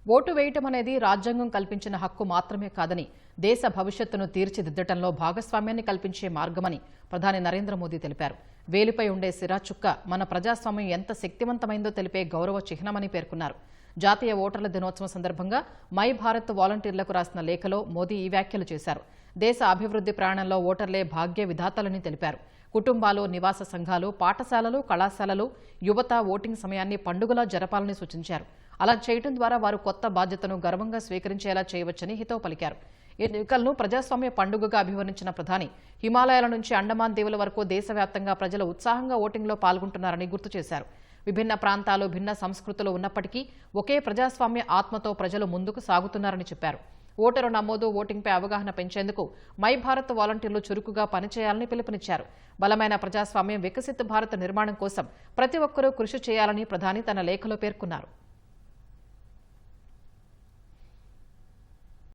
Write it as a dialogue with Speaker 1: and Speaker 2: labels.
Speaker 1: Vote వేయటం అనేది రాజ్యాంగం కల్పించిన హక్కు మాత్రమే కాదని, దేశ భవిష్యత్తును తీర్చిదిద్దటంలో భాగస్వామ్యాన్ని కల్పించే మార్గమని ప్రధాని నరేంద్ర మోదీ తెలిపారు. వేలిపై ఉండే సిరా చుక్క మన ప్రజాస్వామ్యం ఎంత శక్తివంతమైందో తెలిపే గౌరవ చిహ్నమని పేర్కొన్నారు. జాతీయ ఓటర్ల దినోత్సవం సందర్భంగా మై భారత్ వాలంటీర్లకు రాసిన లేఖలో మోదీ ఈ వ్యాఖ్యలు చేశారు. దేశ అభివృద్ధి ప్రయాణంలో ఓటర్లే భాగ్య విధాతలని తెలిపారు. కుటుంబాలు, నివాస సంఘాలు, పాఠశాలలు, కళాశాలలు, యువత ఓటింగ్ సమయాన్ని పండుగలా జరపాలని సూచించారు. అలా చేయడం ద్వారా వారు కొత్త బాధ్యతను గర్వంగా స్వీకరించేలా చేయవచ్చని హితవు పలికారు. ఎన్నికలను ప్రజాస్వామ్య పండుగగా అభివర్ణించిన ప్రధాని హిమాలయాల నుంచి అండమాన్ దీవుల వరకు దేశవ్యాప్తంగా ప్రజలు ఉత్సాహంగా ఓటింగ్లో పాల్గొంటున్నారని గుర్తు చేశారు. విభిన్న ప్రాంతాలు, భిన్న సంస్కృతులు ఉన్నప్పటికీ ఒకే ప్రజాస్వామ్య ఆత్మతో ప్రజలు ముందుకు సాగుతున్నారని చెప్పారు. ఓటరు నమోదు, ఓటింగ్పై అవగాహన పెంచేందుకు మై భారత్ వాలంటీర్లు చురుకుగా పనిచేయాలని పిలుపునిచ్చారు. బలమైన ప్రజాస్వామ్యం, వికసిత్ భారత్ నిర్మాణం కోసం ప్రతి ఒక్కరూ కృషి చేయాలని ప్రధాని తన లేఖలో పేర్కొన్నారు.